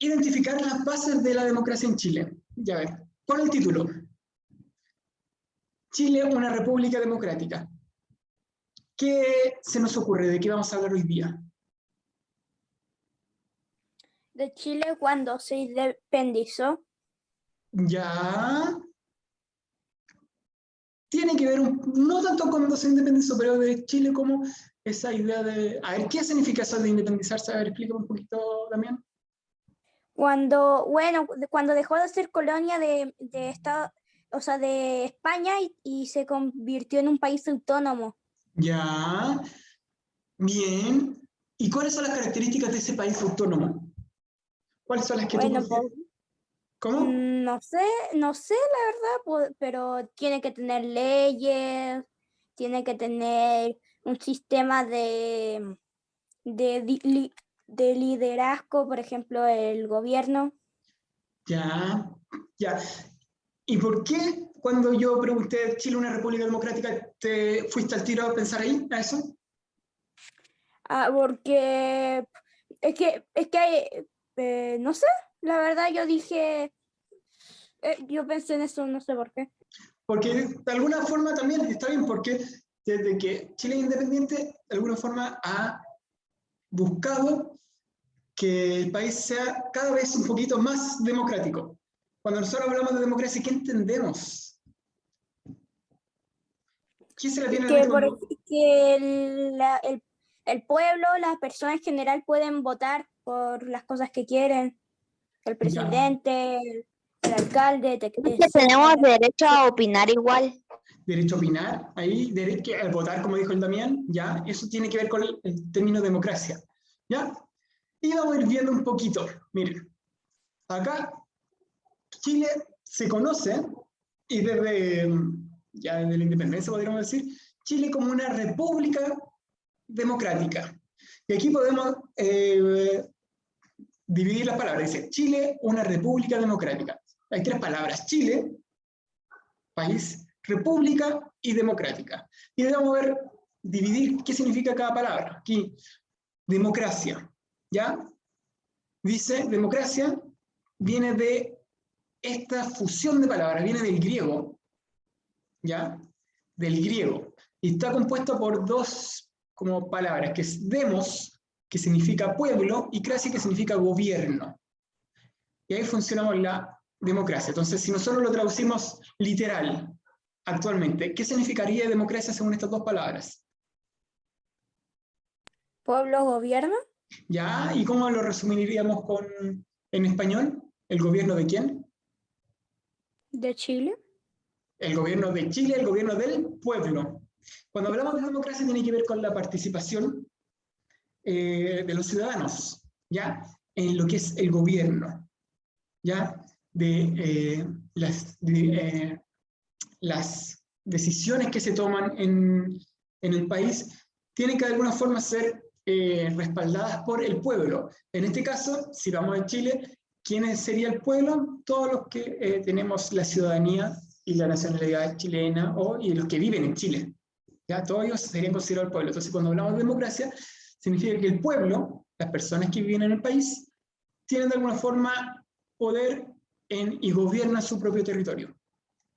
identificar las bases de la democracia en Chile. Ya ven, con el título. Chile, una república democrática. ¿Qué se nos ocurre? ¿De qué vamos a hablar hoy día? De Chile cuando se independizó. Ya. Tiene que ver, no tanto cuando se independizó, pero de Chile como esa idea de... A ver, ¿qué significa eso de independizarse? A ver, explícame un poquito, Damián. Cuando dejó de ser colonia de Estado, o sea, de España y se convirtió en un país autónomo. Ya. Bien. ¿Y cuáles son las características de ese país autónomo? ¿Cuáles son las que tú Bueno, consideras? ¿Cómo? no sé la verdad, pero tiene que tener leyes, tiene que tener un sistema de liderazgo, por ejemplo, el gobierno. Ya, ya. ¿Y por qué cuando yo pregunté Chile una república democrática te fuiste al tiro a pensar ahí, a eso? Porque no sé, la verdad yo pensé en eso, no sé por qué. Porque de alguna forma también está bien, porque desde que Chile es independiente, de alguna forma ha buscado que el país sea cada vez un poquito más democrático. Cuando nosotros hablamos de democracia, ¿qué entendemos? ¿Qué se le viene a la mente cuando... Que el pueblo, las personas en general pueden votar por las cosas que quieren, el Ya, presidente, el alcalde, Que tenemos derecho a opinar igual. derecho a opinar, ahí, derecho a votar, como dijo el Damián, ya, eso tiene que ver con el término democracia, ¿ya? Y vamos a ir viendo un poquito, miren, acá Chile se conoce, y desde, ya desde la independencia podríamos decir, Chile como una república democrática. Y aquí podemos dividir las palabras. Dice, Chile, una república democrática. Hay tres palabras, Chile, país, república y democrática. Y vamos a ver, dividir qué significa cada palabra. Aquí, democracia, ¿ya? Dice, democracia viene de esta fusión de palabras, viene del griego, ¿ya? Del griego. Y está compuesto por dos como palabras, que es demos, que significa pueblo, y cracia, que significa gobierno. Y ahí funcionamos la democracia. Entonces, si nosotros lo traducimos literal, actualmente, ¿qué significaría democracia según estas dos palabras? pueblo, gobierno, ¿Ya? ¿Y cómo lo resumiríamos en español? ¿El gobierno de quién? de Chile. El gobierno de Chile, el gobierno del pueblo. Cuando hablamos de democracia tiene que ver con la participación de los ciudadanos, ¿ya? En lo que es el gobierno, ¿ya? De, las decisiones que se toman en el país tienen que de alguna forma ser respaldadas por el pueblo. En este caso, si vamos a Chile, ¿quién sería el pueblo? Todos los que tenemos la ciudadanía y la nacionalidad chilena y los que viven en Chile. ¿Ya? Todos ellos serían considerados el pueblo. Entonces, cuando hablamos de democracia, significa que el pueblo, las personas que viven en el país, tienen de alguna forma poder y gobiernan su propio territorio.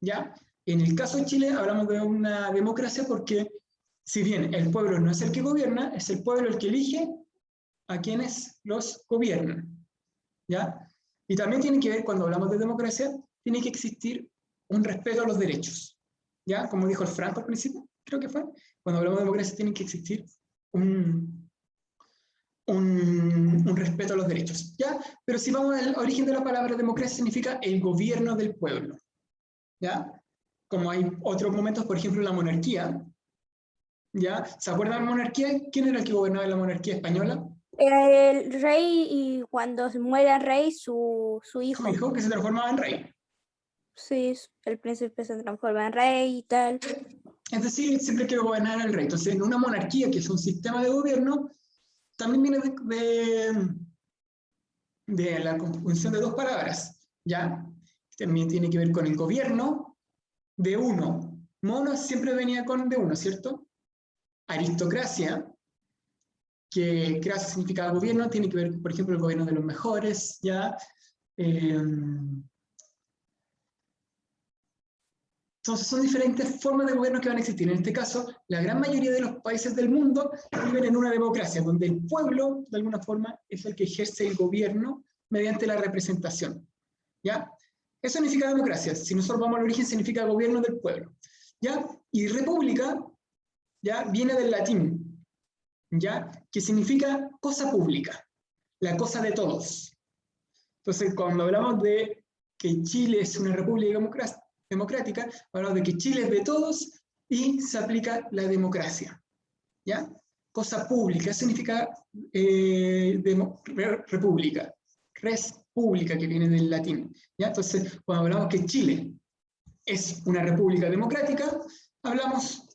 ¿Ya? En el caso de Chile hablamos de una democracia porque si bien el pueblo no es el que gobierna, es el pueblo el que elige a quienes los gobiernan. ¿Ya? Y también tiene que ver, cuando hablamos de democracia, tiene que existir un respeto a los derechos. ¿Ya? Como dijo el Franco al principio, creo que fue, cuando hablamos de democracia tiene que existir un respeto a los derechos. ¿Ya? Pero si vamos al origen de la palabra democracia, significa el gobierno del pueblo. ¿Ya? Como hay otros momentos, por ejemplo, la monarquía, ¿ya? ¿Se acuerdan de la monarquía? ¿Quién era el que gobernaba en la monarquía española? El rey, y cuando muere el rey, su hijo. Su hijo, que se transformaba en rey. Sí, el príncipe se transforma en rey y tal. Es decir, siempre que gobernar el rey. Entonces, en una monarquía, que es un sistema de gobierno, también viene de la conjunción de dos palabras, ¿ya? También tiene que ver con el gobierno de uno. Mono siempre venía con de uno, ¿cierto? Aristocracia, que CRAS significa gobierno, tiene que ver, por ejemplo, el gobierno de los mejores, ¿ya? Entonces son diferentes formas de gobierno que van a existir. En este caso, la gran mayoría de los países del mundo viven en una democracia, donde el pueblo, de alguna forma, es el que ejerce el gobierno mediante la representación, ¿ya? Eso significa democracia. Si nosotros vamos al origen, significa gobierno del pueblo, ¿ya? Y república, ¿ya? Viene del latín, ¿ya? Que significa cosa pública, la cosa de todos. Entonces, cuando hablamos de que Chile es una república democrática, hablamos de que Chile es de todos y se aplica la democracia, ¿ya? Cosa pública, significa república, res pública, que viene del latín, ¿ya? Entonces, cuando hablamos que Chile es una república democrática, hablamos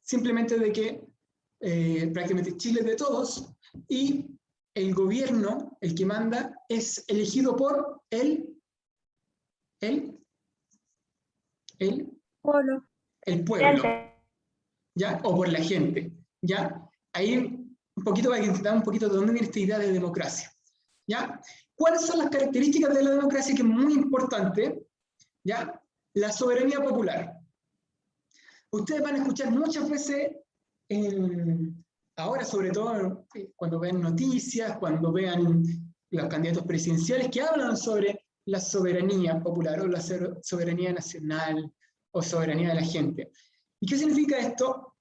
simplemente de que prácticamente Chile es de todos y el gobierno, el que manda, es elegido por el pueblo, ¿ya? O por la gente, ¿ya? Ahí un poquito para que entendamos un poquito de dónde viene esta idea de democracia, ¿ya? ¿Cuáles son las características de la democracia? Que es muy importante, ¿ya? La soberanía popular. Ustedes van a escuchar muchas veces, ahora sobre todo cuando vean noticias, cuando vean los candidatos presidenciales que hablan sobre la soberanía popular o la soberanía nacional o soberanía de la gente. ¿Y qué significa esto?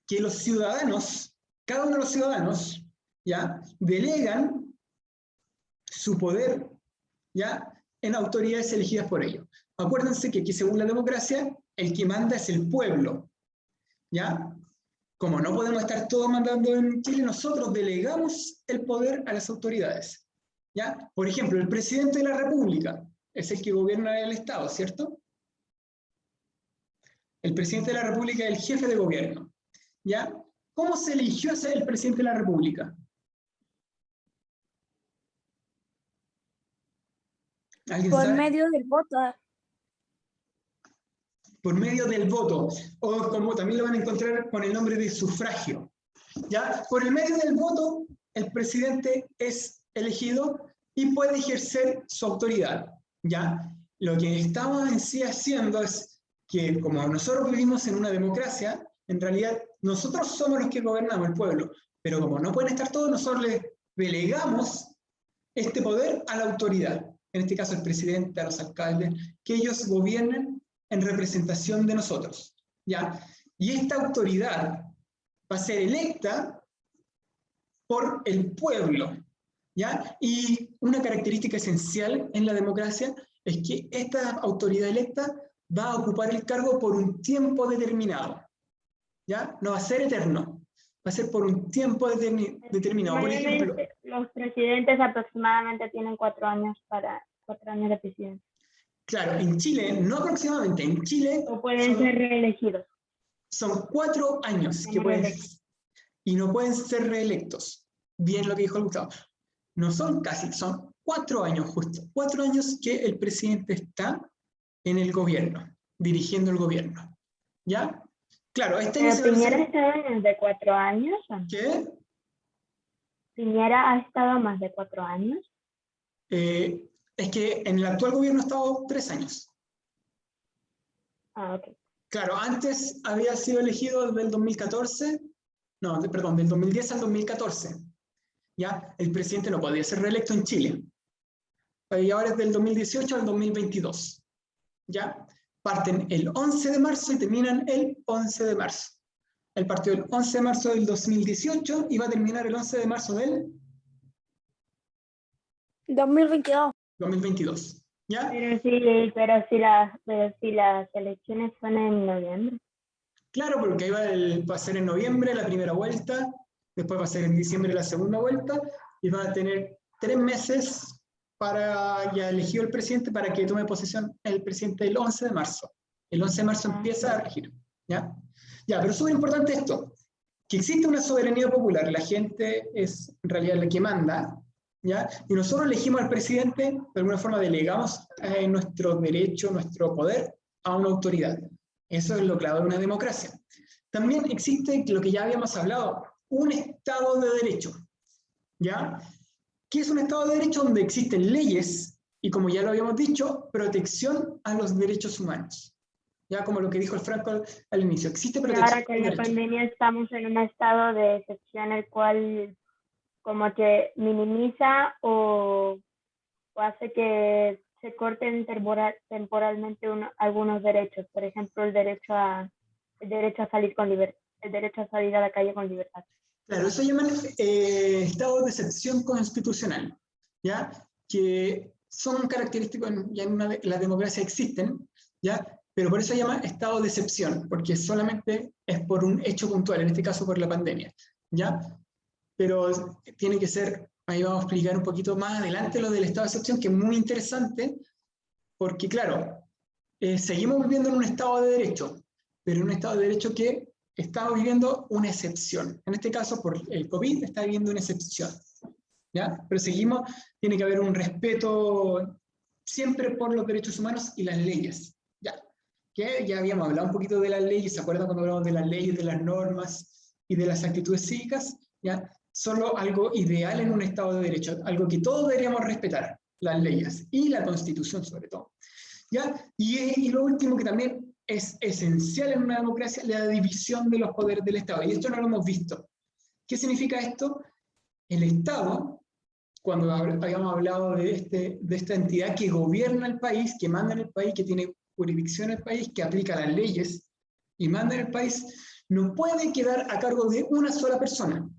Que los ciudadanos, cada uno de los ciudadanos, ¿ya? Delegan su poder, ¿ya? En autoridades elegidas por ellos. Acuérdense que aquí, según la democracia, el que manda es el pueblo, ¿ya? Como no podemos estar todos mandando en Chile, nosotros delegamos el poder a las autoridades, ¿ya? Por ejemplo, el presidente de la República es el que gobierna el Estado, ¿cierto? El presidente de la República es el jefe de gobierno, ¿ya? ¿Cómo se eligió a ser el presidente de la República? ¿Alguien Por sabe? medio del voto. Por medio del voto, o como también lo van a encontrar con el nombre de sufragio, ¿ya? Por el medio del voto, el presidente es elegido y puede ejercer su autoridad, ¿ya? Lo que estamos en sí haciendo es que, como nosotros vivimos en una democracia, en realidad nosotros somos los que gobernamos el pueblo, pero como no pueden estar todos, nosotros les delegamos este poder a la autoridad, en este caso el presidente, a los alcaldes, que ellos gobiernen en representación de nosotros, ¿ya? Y esta autoridad va a ser electa por el pueblo, ¿ya? Y una característica esencial en la democracia es que esta autoridad electa va a ocupar el cargo por un tiempo determinado, ¿ya? No va a ser eterno, va a ser por un tiempo determinado. Por ejemplo, los presidentes aproximadamente tienen 4 años de presidencia. Claro, en Chile, no aproximadamente, en Chile... O pueden ser reelegidos. Son 4 años que pueden... Y no pueden ser reelectos. Bien lo que dijo el Gustavo. No son casi, son 4 años justo. 4 años que el presidente está en el gobierno, dirigiendo el gobierno. ¿Ya? Claro, este año... ¿Pero Piñera ha estado más de 4 años? ¿Qué? ¿Piñera ha estado más de 4 años? Es que en el actual gobierno ha estado 3 años. Ah, ok. Claro, antes había sido elegido del 2014, no, perdón, del 2010 al 2014. ¿Ya? El presidente no podía ser reelecto en Chile. Y ahora es del 2018 al 2022. ¿Ya? Parten el 11 de marzo y terminan el 11 de marzo. Él partió el 11 de marzo del 2018 y va a terminar el 11 de marzo del 2022. 2022. ¿Ya? Pero si las elecciones son en noviembre. Claro, porque ahí va a ser en noviembre la primera vuelta, después va a ser en diciembre la segunda vuelta, y va a tener 3 meses para ya elegido el presidente para que tome posesión el presidente el 11 de marzo. El 11 de marzo empieza a regir. ¿Ya? Ya, pero es súper importante esto, que existe una soberanía popular, la gente es en realidad la que manda, ¿ya? Y nosotros elegimos al presidente, de alguna forma delegamos nuestro derecho, nuestro poder a una autoridad. Eso es lo clave de una democracia. También existe lo que ya habíamos hablado, un Estado de Derecho, ¿ya? ¿Qué es un Estado de Derecho? Donde existen leyes y, como ya lo habíamos dicho, protección a los derechos humanos. Ya como lo que dijo el Franco al inicio, existe Pero protección ahora con a los la derechos. pandemia estamos en un estado de excepción, el cual como que minimiza o hace que se corten temporalmente algunos derechos. Por ejemplo, el derecho a salir con libertad, el derecho a salir a la calle con libertad. Claro, eso llaman estados de excepción constitucional, ¿ya? Que son característicos, ya en la democracia existen, ¿ya? Pero por eso se llama estado de excepción, porque solamente es por un hecho puntual, en este caso por la pandemia, ¿ya? Pero tiene que ser, ahí vamos a explicar un poquito más adelante lo del estado de excepción, que es muy interesante, porque claro, seguimos viviendo en un estado de derecho, pero en un estado de derecho que estamos viviendo una excepción. En este caso, por el COVID, está viviendo una excepción, ¿ya? Pero seguimos, tiene que haber un respeto siempre por los derechos humanos y las leyes, ¿ya? Que ya habíamos hablado un poquito de las leyes, ¿se acuerdan cuando hablamos de las leyes, de las normas y de las actitudes cívicas? ¿Ya? Solo algo ideal en un Estado de Derecho, algo que todos deberíamos respetar, las leyes y la Constitución sobre todo, ¿ya? Y lo último que también es esencial en una democracia, la división de los poderes del Estado. Y esto no lo hemos visto. ¿Qué significa esto? El Estado, cuando habíamos hablado de esta entidad que gobierna el país, que manda en el país, que tiene jurisdicción en el país, que aplica las leyes y manda en el país, no puede quedar a cargo de una sola persona,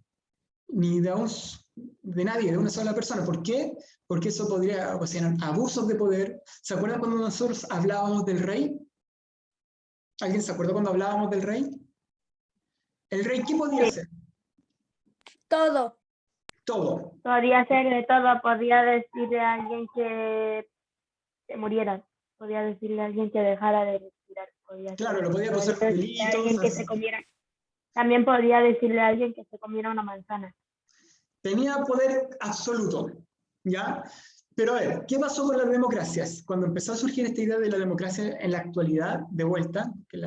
ni de nadie, de una sola persona. ¿Por qué? Porque eso podría ocasionar abusos de poder. ¿Se acuerdan cuando nosotros hablábamos del rey? ¿Alguien se acuerda cuando hablábamos del rey? ¿El rey qué podía hacer? Todo. Todo. Podría ser de todo, podría decirle a alguien que muriera, podría decirle a alguien que dejara de respirar, Claro, lo podía acusar de decirle a alguien que delitos. se comiera, también podría decirle a alguien que se comiera una manzana. Tenía poder absoluto, ¿ya? Pero a ver, ¿qué pasó con las democracias? Cuando empezó a surgir esta idea de la democracia en la actualidad, de vuelta, que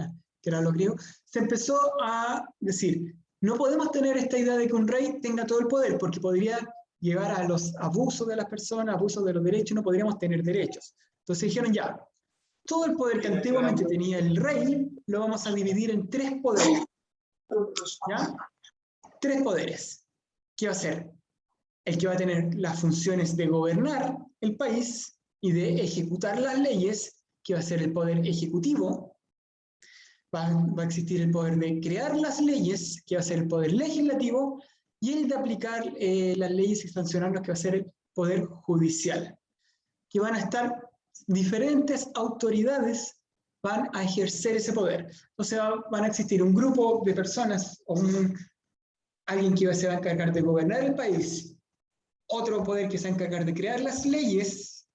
era lo griego, se empezó a decir, no podemos tener esta idea de que un rey tenga todo el poder, porque podría llevar a los abusos de las personas, abusos de los derechos, no podríamos tener derechos. Entonces dijeron, ya, todo el poder que antiguamente tenía el rey, lo vamos a dividir en 3 poderes, ¿ya? 3 poderes. ¿Qué va a ser? El que va a tener las funciones de gobernar el país y de ejecutar las leyes, que va a ser el poder ejecutivo. Va a existir el poder de crear las leyes, que va a ser el poder legislativo, y el de aplicar las leyes y sancionarlas, que va a ser el poder judicial. Que van a estar diferentes autoridades, van a ejercer ese poder. O sea, van a existir un grupo de personas o alguien que se va a encargar de gobernar el país, otro poder que se va a encargar de crear las leyes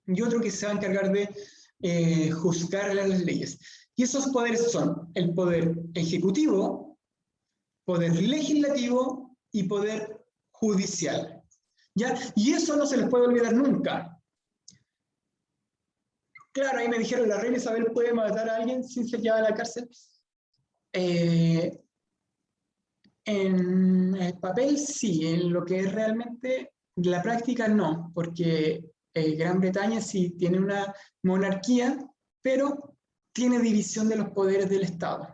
y otro que se va a encargar de juzgar las leyes. Y esos poderes son el poder ejecutivo, poder legislativo y poder judicial, ¿ya? Y eso no se les puede olvidar nunca. Claro, ahí me dijeron, la reina Isabel puede matar a alguien sin ser llevada a la cárcel. En el papel sí, en lo que es realmente la práctica no, porque Gran Bretaña sí tiene una monarquía, pero tiene división de los poderes del Estado,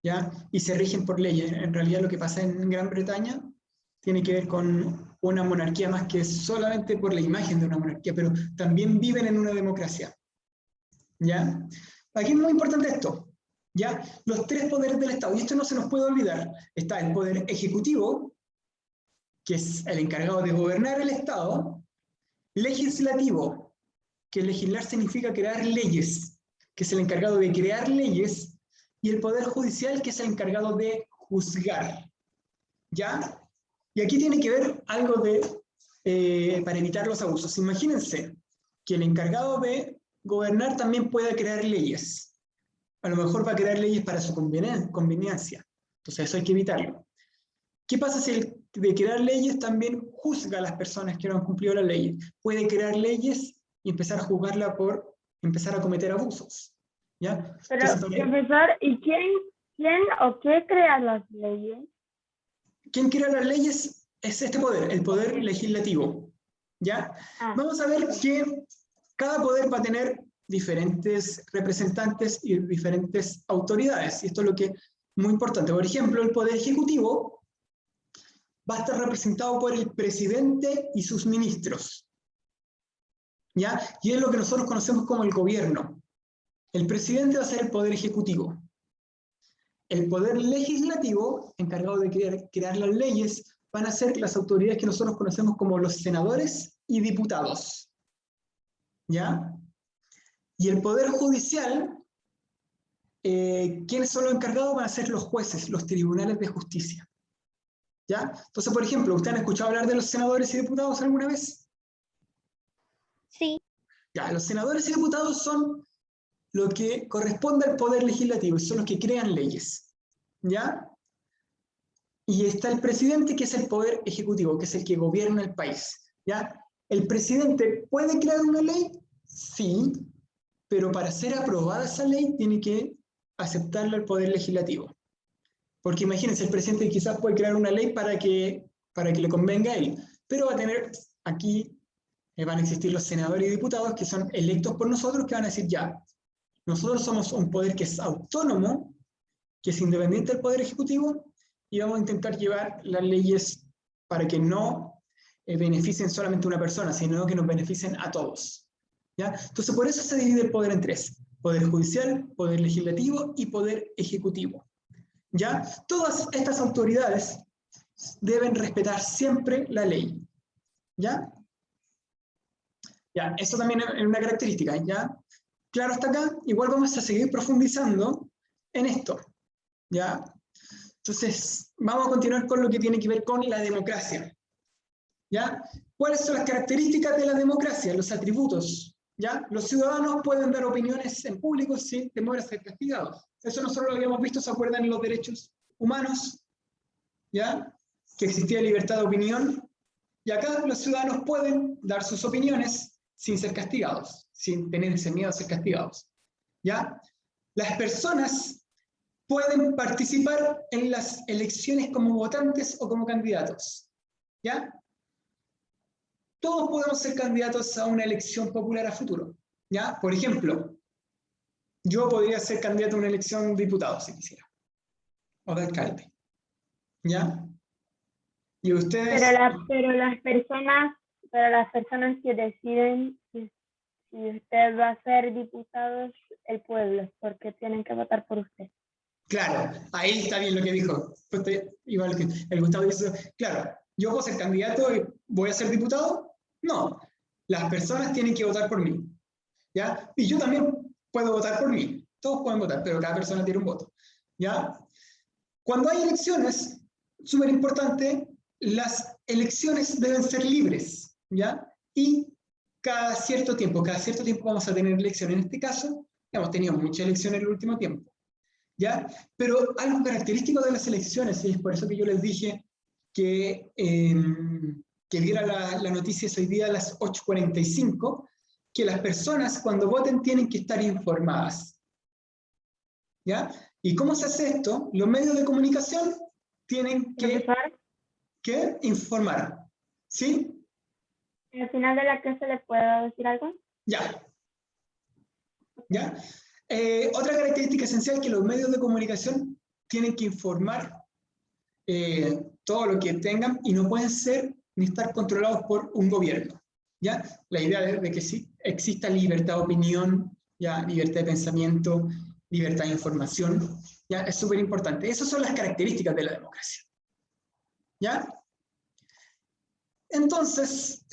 ¿ya? Y se rigen por leyes. En realidad lo que pasa en Gran Bretaña tiene que ver con una monarquía más que solamente por la imagen de una monarquía, pero también viven en una democracia, ¿ya? Aquí es muy importante esto. ¿Ya? Los 3 poderes del Estado, y esto no se nos puede olvidar. Está el poder ejecutivo, que es el encargado de gobernar el Estado, legislativo, que legislar significa crear leyes, que es el encargado de crear leyes, y el poder judicial, que es el encargado de juzgar. ¿Ya? Y aquí tiene que ver algo para evitar los abusos. Imagínense que el encargado de gobernar también pueda crear leyes. A lo mejor va a crear leyes para su conveniencia. Entonces eso hay que evitarlo. ¿Qué pasa si el de crear leyes también juzga a las personas que no han cumplido las leyes? Puede crear leyes y empezar a juzgarla por empezar a cometer abusos, ¿ya? Pero, Entonces, profesor, ¿y quién o qué crea las leyes? quien crea las leyes es este poder, el poder legislativo. ¿Ya? Vamos a ver que cada poder va a tener diferentes representantes y diferentes autoridades. Y esto es lo que es muy importante. Por ejemplo, el poder ejecutivo va a estar representado por el presidente y sus ministros. ¿Ya? Y es lo que nosotros conocemos como el gobierno. El presidente va a ser el poder ejecutivo. El poder legislativo, encargado de crear las leyes, van a ser las autoridades que nosotros conocemos como los senadores y diputados. ¿Ya? Y el poder judicial, ¿quiénes son los encargados? Van a ser los jueces, los tribunales de justicia. ¿Ya? Entonces, por ejemplo, ¿ustedes han escuchado hablar de los senadores y diputados alguna vez? Sí. Ya, los senadores y diputados son lo que corresponde al poder legislativo, son los que crean leyes. ¿Ya? Y está el presidente, que es el poder ejecutivo, que es el que gobierna el país. ¿Ya? ¿El presidente puede crear una ley? Sí, pero para ser aprobada esa ley tiene que aceptarla el poder legislativo. Porque imagínense, el presidente quizás puede crear una ley para que le convenga a él, pero va a tener aquí, van a existir los senadores y diputados que son electos por nosotros, que van a decir ya, nosotros somos un poder que es autónomo, que es independiente del poder ejecutivo, y vamos a intentar llevar las leyes para que no beneficien solamente a una persona, sino que nos beneficien a todos. ¿Ya? Entonces, por eso se divide el poder en tres: poder judicial, poder legislativo y poder ejecutivo. ¿Ya? Todas estas autoridades deben respetar siempre la ley. ¿Ya? Ya, eso también es una característica. ¿Ya? Claro, hasta acá, igual vamos a seguir profundizando en esto. ¿Ya? Entonces, vamos a continuar con lo que tiene que ver con la democracia. ¿Ya? ¿Cuáles son las características de la democracia? Los atributos. ¿Ya? Los ciudadanos pueden dar opiniones en público sin temor a ser castigados. Eso nosotros lo habíamos visto, ¿se acuerdan? En los derechos humanos, ¿ya? Que existía libertad de opinión. Y acá los ciudadanos pueden dar sus opiniones sin ser castigados, sin tener ese miedo a ser castigados. ¿Ya? Las personas pueden participar en las elecciones como votantes o como candidatos. ¿Ya? Todos podemos ser candidatos a una elección popular a futuro. ¿Ya? Por ejemplo, yo podría ser candidato a una elección de diputado si quisiera, o de alcalde. ¿Ya? Y ustedes... Pero las personas que deciden si usted va a ser diputado es el pueblo, porque tienen que votar por usted. Claro, ahí está bien lo que dijo. Igual que el Gustavo dice, claro, ¿yo puedo ser candidato y voy a ser diputado? No, las personas tienen que votar por mí. ¿Ya? Y yo también puedo votar por mí. Todos pueden votar, pero cada persona tiene un voto. ¿Ya? Cuando hay elecciones, súper importante, las elecciones deben ser libres. ¿Ya? Y cada cierto tiempo vamos a tener elecciones. En este caso, hemos tenido muchas elecciones en el último tiempo. ¿Ya? Pero algo característico de las elecciones, y es por eso que yo les dije que viera la noticia hoy día a las 8:45, que las personas cuando voten tienen que estar informadas. ¿Ya? ¿Y cómo se hace esto? Los medios de comunicación tienen que informar. ¿Sí? Al final de la clase, ¿le puedo decir algo? Ya. ¿Ya? Otra característica esencial es que los medios de comunicación tienen que informar todo lo que tengan y no pueden ser ni estar controlados por un gobierno. ¿Ya? La idea de que sí exista libertad de opinión, ¿ya? Libertad de pensamiento, libertad de información, ¿ya? Es súper importante. Esas son las características de la democracia. ¿Ya? Entonces,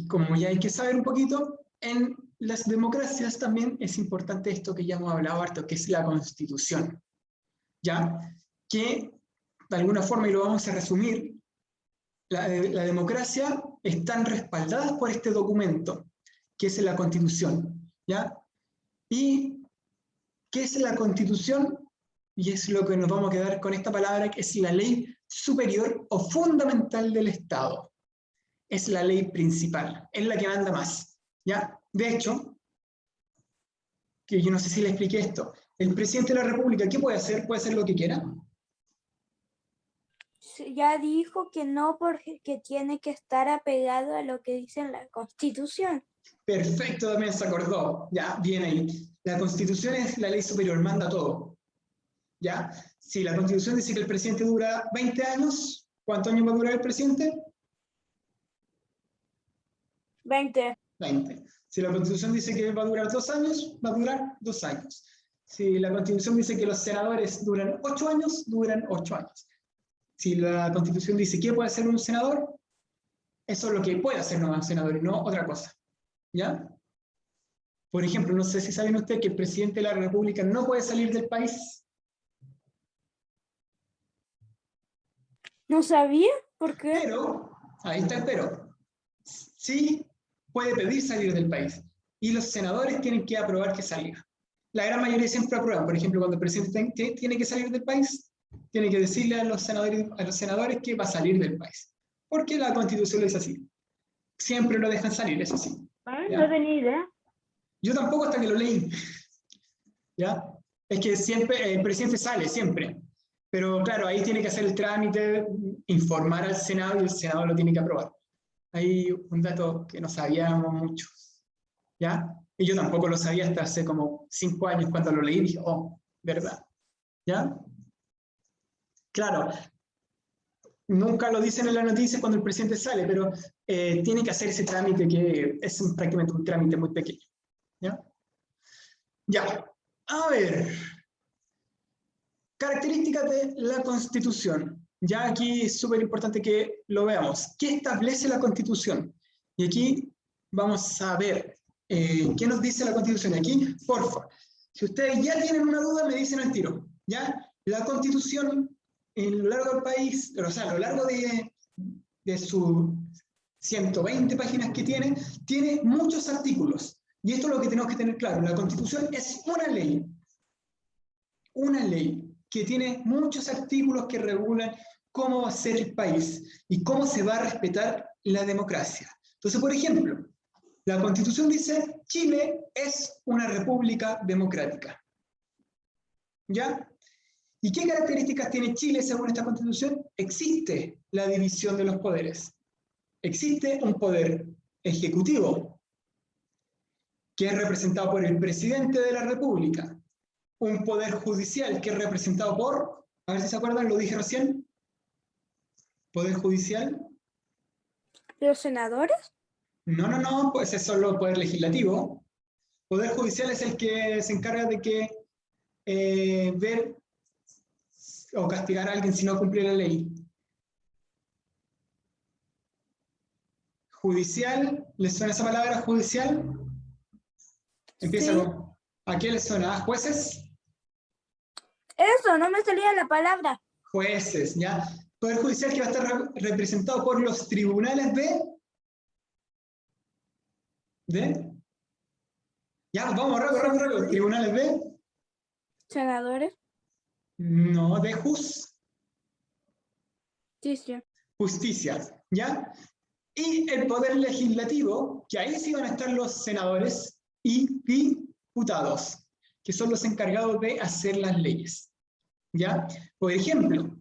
como ya hay que saber un poquito, en las democracias también es importante esto que ya hemos hablado harto, que es la Constitución. ¿Ya? Que, de alguna forma, y lo vamos a resumir, la democracia están respaldadas por este documento, que es la Constitución. ¿Ya? ¿Y qué es la Constitución? Y es lo que nos vamos a quedar con esta palabra, que es la ley superior o fundamental del Estado. Es la ley principal, es la que manda más. ¿Ya? De hecho, que yo no sé si le expliqué esto, el presidente de la República, ¿qué puede hacer? ¿Puede hacer lo que quiera? ya dijo que no porque tiene que estar apegado a lo que dice en la Constitución. Perfecto, también se acordó. Ya, bien ahí. La Constitución es la ley superior, manda todo. ¿Ya? Si la Constitución dice que el presidente dura 20 años, ¿cuántos años va a durar el presidente? 20. 20. Si la Constitución dice que va a durar 2 años, va a durar 2 años. Si la Constitución dice que los senadores duran 8 años, duran 8 años. Si la Constitución dice que puede hacer un senador, eso es lo que puede hacer un senador y no otra cosa. ¿Ya? Por ejemplo, no sé si saben ustedes que el presidente de la República no puede salir del país. ¿No sabía? ¿Por qué? Pero, ahí está el pero, sí puede pedir salir del país. Y los senadores tienen que aprobar que salga. La gran mayoría siempre aprueban. Por ejemplo, cuando el presidente tiene que salir del país, tiene que decirle a los senadores que va a salir del país. Porque la Constitución lo dice así. Siempre lo dejan salir, eso sí. ¿Ya? No tenía idea. Yo tampoco hasta que lo leí. ¿Ya? Es que siempre, el presidente sale, siempre. Pero claro, ahí tiene que hacer el trámite, informar al Senado y el Senado lo tiene que aprobar. Hay un dato que no sabíamos mucho. ¿Ya? Y yo tampoco lo sabía hasta hace como 5 años cuando lo leí y dije, oh, ¿verdad? ¿Ya? Claro, nunca lo dicen en la noticia cuando el presidente sale, pero tiene que hacer ese trámite que es prácticamente un trámite muy pequeño. ¿Ya? Ya, a ver. Características de la Constitución. Ya aquí es súper importante que lo veamos. ¿Qué establece la Constitución? Y aquí vamos a ver qué nos dice la Constitución. Aquí, por favor, si ustedes ya tienen una duda, me dicen al tiro. ¿Ya? La Constitución, en lo largo del país, o sea, a lo largo de sus 120 páginas que tiene muchos artículos. Y esto es lo que tenemos que tener claro. La Constitución es una ley. Una ley que tiene muchos artículos que regulan cómo va a ser el país y cómo se va a respetar la democracia. Entonces, por ejemplo, la Constitución dice, Chile es una república democrática. ¿Ya? ¿Y qué características tiene Chile según esta Constitución? Existe la división de los poderes. Existe un poder ejecutivo, que es representado por el presidente de la República. Un poder judicial que es representado por, a ver si se acuerdan, lo dije recién. Poder judicial. ¿Los senadores? No, pues es solo el poder legislativo. Poder judicial es el que se encarga de que ver o castigar a alguien si no cumple la ley. Judicial, ¿les suena esa palabra judicial? Empieza Sí. con, ¿a qué les suena? ¿A jueces? Eso, no me salía la palabra. Jueces, ¿ya? Poder judicial que va a estar representado por los tribunales de... Ya, vamos, rápido. Tribunales de... ¿Senadores? No, de Sí, sí. justicia, ¿ya? Y el poder legislativo, que ahí sí van a estar los senadores y diputados, que son los encargados de hacer las leyes, ¿ya? Por ejemplo,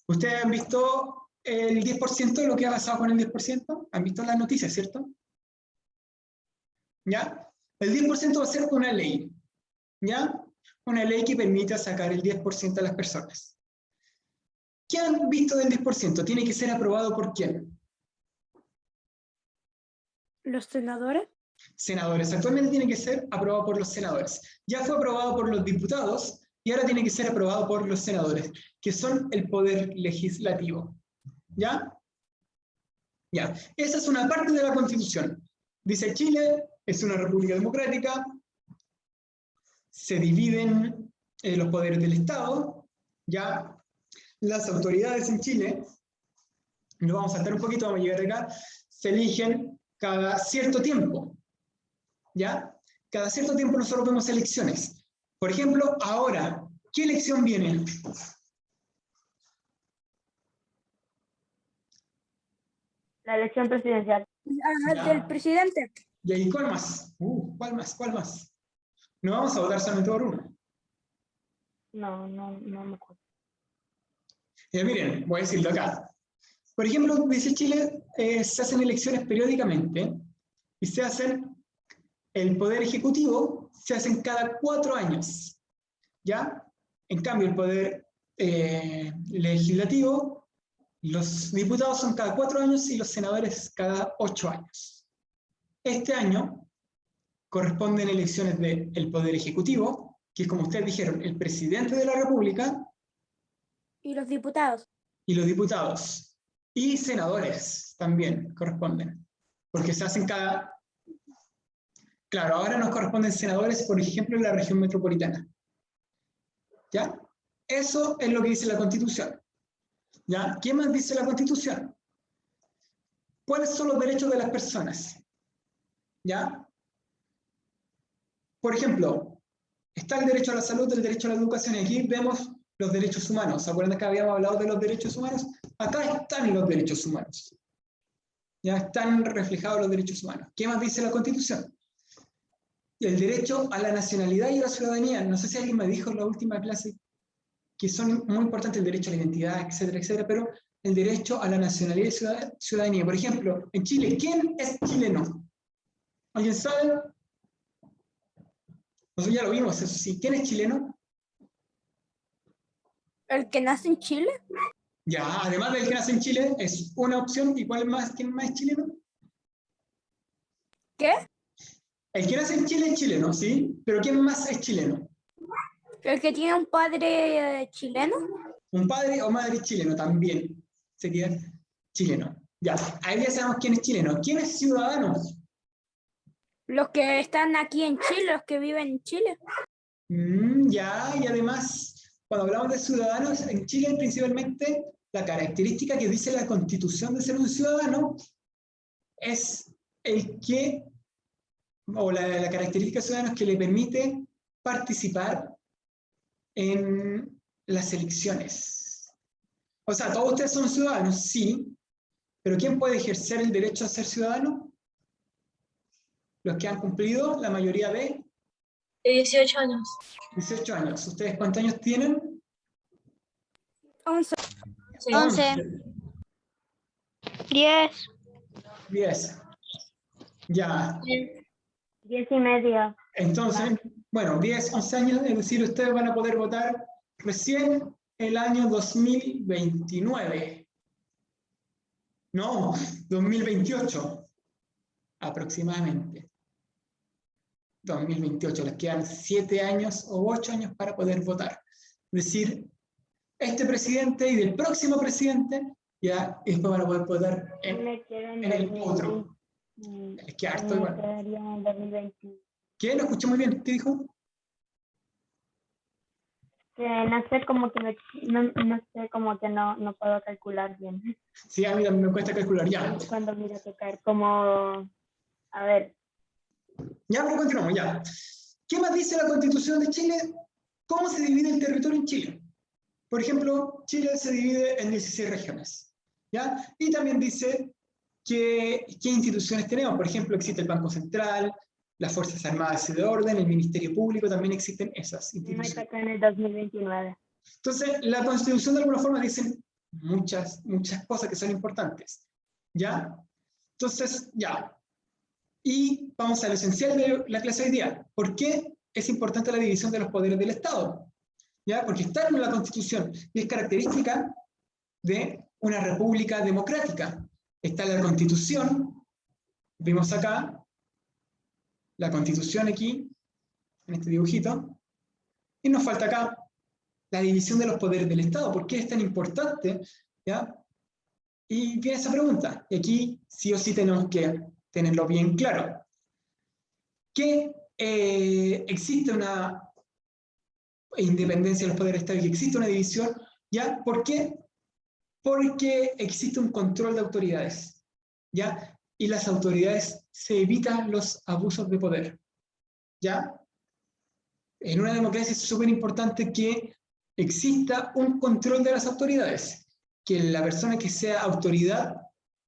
ustedes han visto el 10% de lo que ha pasado con el 10%, han visto las noticias, ¿cierto? ¿Ya? El 10% va a ser una ley, ¿ya? Una ley que permita sacar el 10% a las personas. ¿Qué han visto del 10%? Tiene que ser aprobado por ¿quién? ¿Los senadores? Senadores. Actualmente tiene que ser aprobado por los senadores. Ya fue aprobado por los diputados y ahora tiene que ser aprobado por los senadores, que son el poder legislativo. ¿Ya? Ya. Esa es una parte de la Constitución. Dice Chile es una república democrática, se dividen los poderes del Estado, ya las autoridades en Chile, nos vamos a saltar un poquito, vamos a llegar acá, se eligen cada cierto tiempo, ¿ya? Cada cierto tiempo nosotros vemos elecciones. Por ejemplo, ahora, ¿qué elección viene? La elección presidencial. Ya. Del presidente. ¿Y ahí cuál más? ¿Cuál más? ¿Cuál más? No vamos a votar solamente por uno. No me acuerdo. Miren, voy a decirlo acá. Por ejemplo, dice Chile, se hacen elecciones periódicamente y se hacen, el poder ejecutivo se hacen cada 4 años, ¿ya? En cambio, el poder legislativo, los diputados son cada 4 años y los senadores cada 8 años. Este año corresponden elecciones del poder ejecutivo, que es como ustedes dijeron, el presidente de la República. Y los diputados. Y los diputados. Y senadores también corresponden. Porque se hacen cada... Claro, ahora nos corresponden senadores, por ejemplo, en la región metropolitana. ¿Ya? Eso es lo que dice la Constitución. ¿Ya? ¿Qué más dice la Constitución? ¿Cuáles son los derechos de las personas? ¿Ya? Por ejemplo, está el derecho a la salud, el derecho a la educación, y aquí vemos los derechos humanos. ¿Se acuerdan que habíamos hablado de los derechos humanos? Acá están los derechos humanos. Ya están reflejados los derechos humanos. ¿Qué más dice la Constitución? El derecho a la nacionalidad y a la ciudadanía. No sé si alguien me dijo en la última clase que son muy importantes el derecho a la identidad, etcétera, etcétera, pero el derecho a la nacionalidad y ciudadanía. Por ejemplo, en Chile, ¿quién es chileno? ¿Alguien sabe? Nosotros ya lo vimos, eso sí. ¿Quién es chileno? ¿El que nace en Chile? Ya, además del que nace en Chile, es una opción. ¿Y cuál más? ¿Quién más es chileno? ¿Qué? El que nace en Chile es chileno, ¿sí? Pero ¿quién más es chileno? ¿El que tiene un padre chileno? Un padre o madre chileno también sería chileno. Ya, ahí ya sabemos quién es chileno. ¿Quién es ciudadano? Los que están aquí en Chile, los que viven en Chile. Ya, y además, cuando hablamos de ciudadanos, en Chile principalmente la característica que dice la Constitución de ser un ciudadano es el que, o la característica de ciudadanos que le permite participar en las elecciones. O sea, todos ustedes son ciudadanos, sí, pero ¿quién puede ejercer el derecho a ser ciudadano? Los que han cumplido la mayoría de 18 años. 18 años. ¿Ustedes cuántos años tienen? 11. Sí. 11. 10. 10. Ya. 10 y media. Entonces, bueno, 10, 11 años, es decir, ustedes van a poder votar recién el año 2029. No, 2028, aproximadamente. 2028, les quedan 7 años o 8 años para poder votar. Es decir, este presidente y del próximo presidente ya después van a poder votar en el otro. Es que harto igual. Quedaría en el 2020. ¿Qué? ¿Lo escuché muy bien? ¿Qué dijo? Que no sé, como que no sé, como que no puedo calcular bien. Sí, a mí también me cuesta calcular, ya. Cuando miro a tocar, como, a ver. Ya, pero continuamos, ya. ¿Qué más dice la Constitución de Chile? ¿Cómo se divide el territorio en Chile? Por ejemplo, Chile se divide en 16 regiones, ¿ya? Y también dice qué instituciones tenemos. Por ejemplo, existe el Banco Central, las Fuerzas Armadas y de Orden, el Ministerio Público, también existen esas No instituciones. está acá en el 2029. Entonces, la Constitución de alguna forma dice muchas cosas que son importantes, ¿ya? Entonces, ya. Y vamos a lo esencial de la clase de hoy día. ¿Por qué es importante la división de los poderes del Estado? ¿Ya? Porque está en la Constitución y es característica de una república democrática. Está la Constitución, vimos acá, la Constitución aquí, en este dibujito, y nos falta acá la división de los poderes del Estado. ¿Por qué es tan importante? ¿Ya? Y viene esa pregunta, y aquí sí o sí tenemos que tenerlo bien claro. Que existe una independencia de los poderes del Estado y que existe una división, ¿ya? ¿Por qué? Porque existe un control de autoridades, ¿ya? Y las autoridades se evitan los abusos de poder, ¿ya? En una democracia es súper importante que exista un control de las autoridades, que la persona que sea autoridad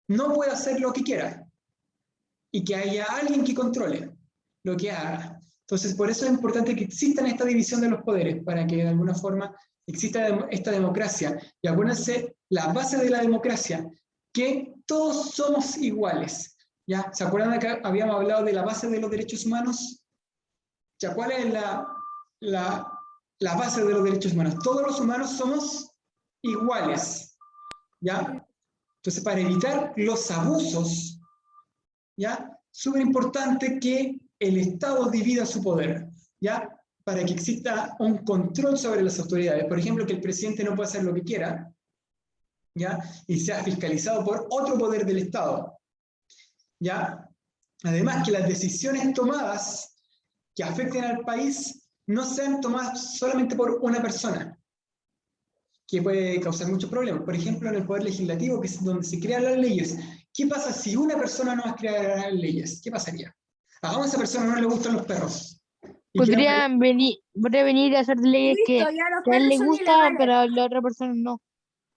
no pueda hacer lo que quiera y que haya alguien que controle lo que haga. Entonces, por eso es importante que exista esta división de los poderes, para que de alguna forma exista esta democracia. Y acuérdense, la base de la democracia, que todos somos iguales. ¿Ya? ¿Se acuerdan que habíamos hablado de la base de los derechos humanos? ¿Ya? ¿Cuál es la base de los derechos humanos? Todos los humanos somos iguales. ¿Ya? Entonces, para evitar los abusos, ¿ya? Súper importante que el Estado divida su poder, ¿ya? Para que exista un control sobre las autoridades. Por ejemplo, que el presidente no pueda hacer lo que quiera, ¿ya? Y sea fiscalizado por otro poder del Estado, ¿ya? Además, que las decisiones tomadas que afecten al país no sean tomadas solamente por una persona, que puede causar muchos problemas. Por ejemplo, en el Poder Legislativo, que es donde se crean las leyes. ¿Qué pasa si una persona no va a crear las leyes? ¿Qué pasaría? A esa persona no le gustan los perros. Podría venir a hacer leyes Listo, que ya los a él perros le son gusta, ilegales. pero a la otra persona no.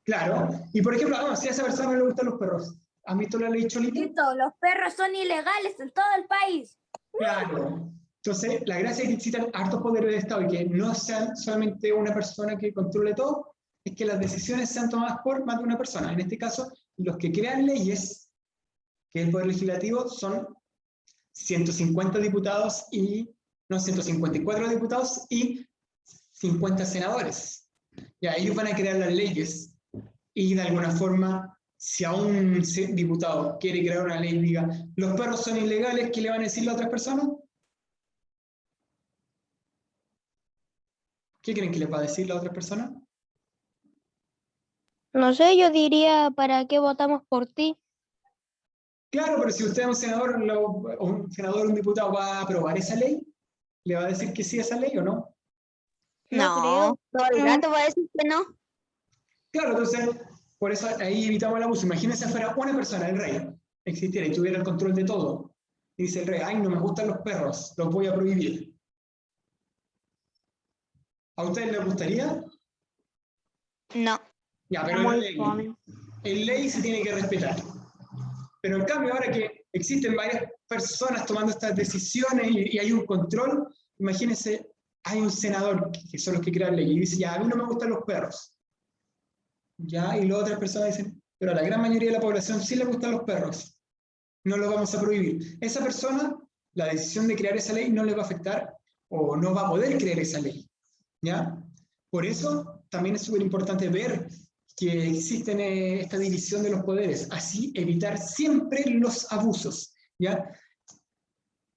Claro. Y por ejemplo, si a esa persona no le gustan los perros, ¿has visto la ley Cholito? Listo, los perros son ilegales en todo el país. Claro. Entonces, la gracia es que existan hartos poderes de Estado y que no sean solamente una persona que controle todo, es que las decisiones sean tomadas por más de una persona. En este caso, los que crean leyes, que es el Poder Legislativo, son 150 diputados y, no, 154 diputados y 50 senadores. Ya, ellos van a crear las leyes y de alguna forma, si a un diputado quiere crear una ley y diga, los perros son ilegales, ¿qué le van a decir las otras personas? ¿Qué creen que les va a decir la otra persona? No sé, yo diría, ¿para qué votamos por ti? Claro, pero si usted es un senador, o un diputado va a aprobar esa ley, ¿le va a decir que sí a esa ley o no? No creo. Todo el rato va a decir que no. Claro, entonces, por eso ahí evitamos el abuso. Imagínense fuera una persona, el rey, existiera y tuviera el control de todo. Y dice el rey, ay, no me gustan los perros, los voy a prohibir. ¿A ustedes les gustaría? No. Ya, pero Muy en ley. fome. En ley se tiene que respetar. Pero en cambio, ahora que existen varias personas tomando estas decisiones y hay un control, imagínense, hay un senador, que son los que crean ley, y dice, ya, a mí no me gustan los perros. Ya, y las otras personas dicen, pero a la gran mayoría de la población sí le gustan los perros. No los vamos a prohibir. Esa persona, la decisión de crear esa ley no le va a afectar o no va a poder crear esa ley. ¿Ya? Por eso también es súper importante ver que existen esta división de los poderes, así evitar siempre los abusos, ¿ya?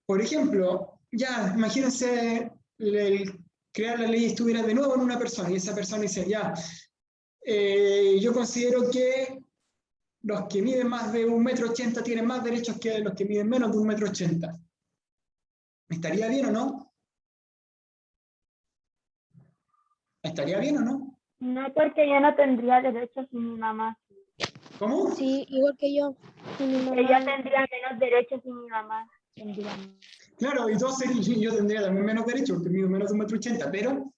Por ejemplo, ya, imagínense crear la ley estuviera de nuevo en una persona, y esa persona dice, ya, yo considero que los que miden más de 1,80 m tienen más derechos que los que miden menos de 1,80 m. ¿Estaría bien o no? ¿Estaría bien o no? No, porque yo no tendría derechos sin mi mamá. ¿Cómo? Sí, igual que yo. Y mi mamá. Ella tendría menos derechos sin mi mamá. Tendría más. Claro, entonces yo tendría también menos derechos, porque mido menos de 1,80 m, pero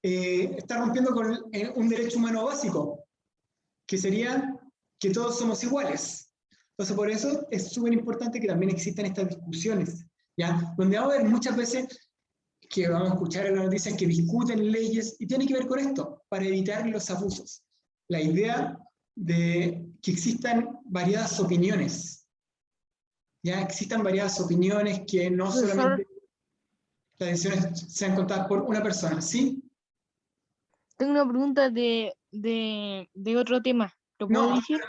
está rompiendo con un derecho humano básico, que sería que todos somos iguales. Entonces, por eso es súper importante que también existan estas discusiones, ¿ya? Donde va a haber muchas veces que vamos a escuchar en las noticias que discuten leyes, y tiene que ver con esto, para evitar los abusos. La idea de que existan variadas opiniones, ya existan variadas opiniones, que no solamente las decisiones sean contadas por una persona, ¿sí? Tengo una pregunta de otro tema. ¿Lo puedo No, decir?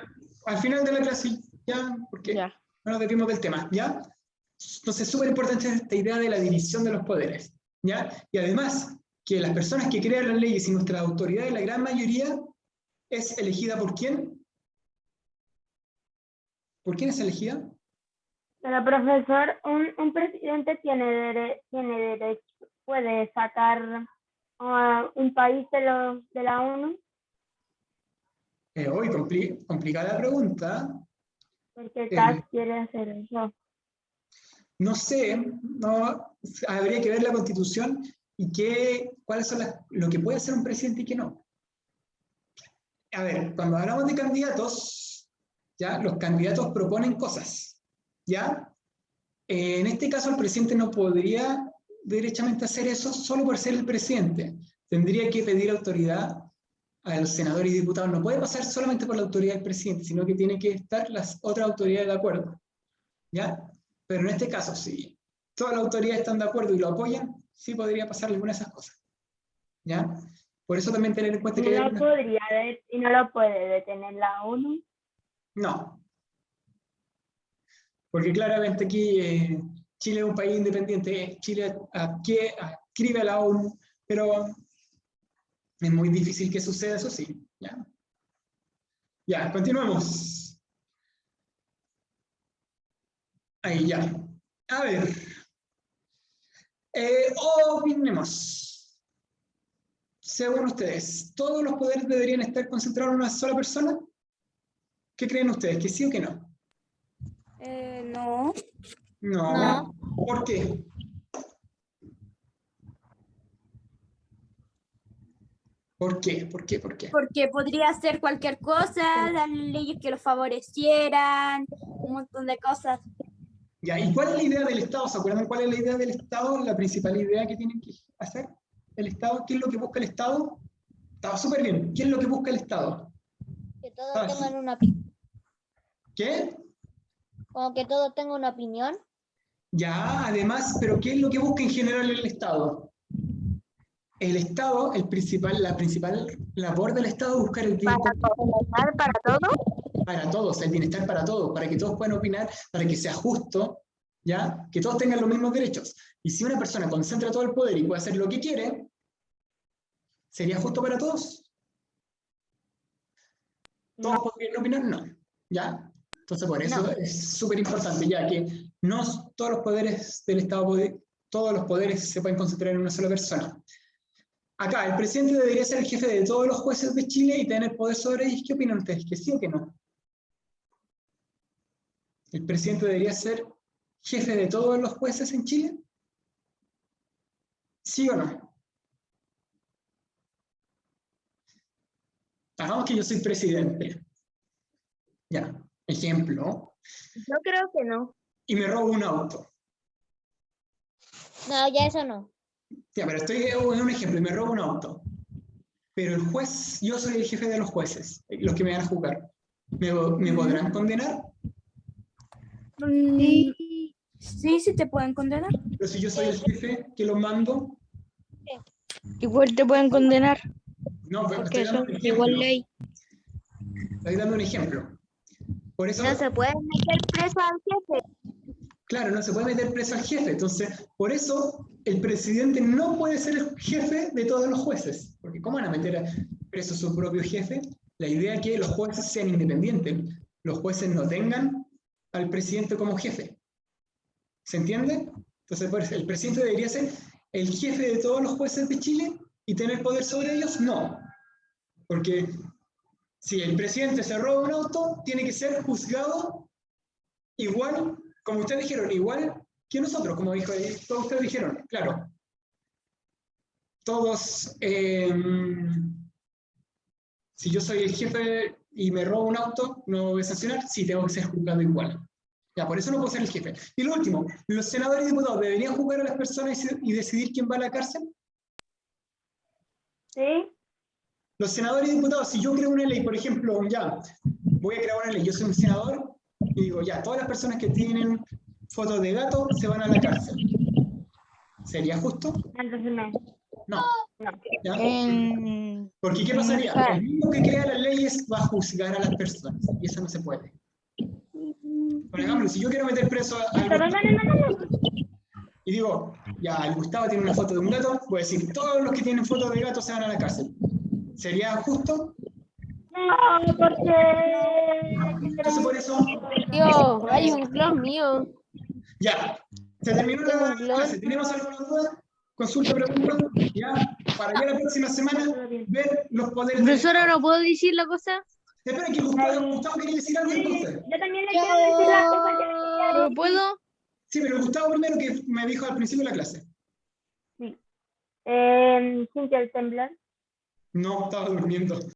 al final de la clase, ya, porque Ya. no nos desviamos del tema, ¿ya? Entonces, súper importante esta idea de la división de los poderes, ¿ya? Y además, que las personas que crean las leyes y nuestra autoridad, la gran mayoría, es elegida ¿por quién? ¿Por quién es elegida? Pero profesor, un presidente tiene derecho, puede sacar un país de la ONU, Hoy complicada pregunta. porque Kass quiere hacer eso. No sé, no, habría que ver la Constitución y cuáles son lo que puede hacer un presidente y qué no. A ver, cuando hablamos de candidatos, ya, los candidatos proponen cosas, ¿ya? En este caso, el presidente no podría derechamente hacer eso solo por ser el presidente. tendría que pedir autoridad a los senadores y diputados. No puede pasar solamente por la autoridad del presidente, sino que tiene que estar las otras autoridades de acuerdo. ¿Ya? Pero en este caso, si todas las autoridades están de acuerdo y lo apoyan, sí podría pasar alguna de esas cosas. ¿Ya? Por eso también tener en cuenta que hay y no lo puede detener la ONU. No. Porque claramente aquí Chile es un país independiente. Chile adscribe a la ONU, pero es muy difícil que suceda, eso sí. ¿Ya? Ya, continuemos. Ahí ya. A ver. Opinemos. Según ustedes, ¿todos los poderes deberían estar concentrados en una sola persona? ¿Qué creen ustedes? ¿Que sí o que no? No. No. ¿Por qué? ¿Por qué? ¿Por qué? ¿Por qué? Porque podría hacer cualquier cosa, las leyes que lo favorecieran, un montón de cosas. Ya, ¿y cuál es la idea del Estado? ¿Se acuerdan cuál es la idea del Estado? La principal idea que tienen que hacer el Estado. ¿Qué es lo que busca el Estado? Estaba súper bien. ¿Qué es lo que busca el Estado? Que todos Ah, tengan una opinión. ¿Qué? Como que todos tengan una opinión. Ya, además, pero ¿qué es lo que busca en general el Estado? El Estado, la principal labor del Estado es buscar el bienestar Para todos. para todos, el bienestar para todos, para que todos puedan opinar, para que sea justo, ¿ya? Que todos tengan los mismos derechos. Y si una persona concentra todo el poder y puede hacer lo que quiere, ¿sería justo para todos? ¿Todos podrían opinar? No, ¿ya? Entonces, por eso es súper importante, ya que no todos los poderes del Estado, todos los poderes se pueden concentrar en una sola persona. Acá, el presidente debería ser el jefe de todos los jueces de Chile y tener poder sobre ellos. ¿Qué opinan ustedes? ¿Que sí o que no? ¿El presidente debería ser jefe de todos los jueces en Chile? ¿Sí o no? Hagamos que yo soy presidente. Ya, ejemplo. Yo creo que no. Y me robo un auto. No, ya eso no. Ya, pero es un ejemplo, y me robo un auto. Pero el juez, yo soy el jefe de los jueces, los que me van a juzgar. ¿Me podrán condenar? Sí, te pueden condenar. Pero si yo soy el jefe que los mando, Igual te pueden condenar, no, pues porque estoy dando son un igual ejemplo. ley. Estoy dando un ejemplo. Por eso, No se puede meter preso al jefe. claro, no se puede meter preso al jefe. Entonces, por eso el presidente no puede ser el jefe de todos los jueces. Porque ¿cómo van a meter preso a su propio jefe? La idea es que los jueces sean independientes. Los jueces no tengan al presidente como jefe. ¿Se entiende? Entonces, por eso, ¿el presidente debería ser el jefe de todos los jueces de Chile y tener poder sobre ellos? No. Porque si el presidente se roba un auto, tiene que ser juzgado igual, como ustedes dijeron, igual que nosotros, como todos ustedes dijeron, claro. Todos, si yo soy el jefe y me robo un auto, ¿no voy a sancionar? Sí, tengo que ser juzgado igual. Ya, por eso no puedo ser el jefe. Y lo último, ¿los senadores y diputados deberían juzgar a las personas y decidir quién va a la cárcel? Sí. Los senadores y diputados, si yo creo una ley, por ejemplo, ya, voy a crear una ley, yo soy un senador, y digo, ya, todas las personas que tienen fotos de gato se van a la cárcel. ¿Sería justo? Entonces no. No. No. ¿Ya? En- Porque ¿qué pasaría? El mismo que crea las leyes va a juzgar a las personas, y eso no se puede. Por ejemplo, si yo quiero meter preso al Gustavo, y digo, ya, el Gustavo tiene una foto de un gato, voy a decir, todos los que tienen fotos de gato se van a la cárcel. ¿Sería justo? No, porque... Entonces por eso, Tío, hay un clon mío. ya, se terminó la clase. ¿Tenemos alguna duda? Consulta, pregunta, ya, para ya la próxima semana ver los poderes. Profesora, ¿no puedo decir la cosa? Espera que Gustavo quería decir algo entonces. Yo también le quiero decir las cosas que quería ¿No decir. puedo? Sí, pero Gustavo primero que me dijo al principio de la clase. Cintia, el temblor. No, estaba durmiendo.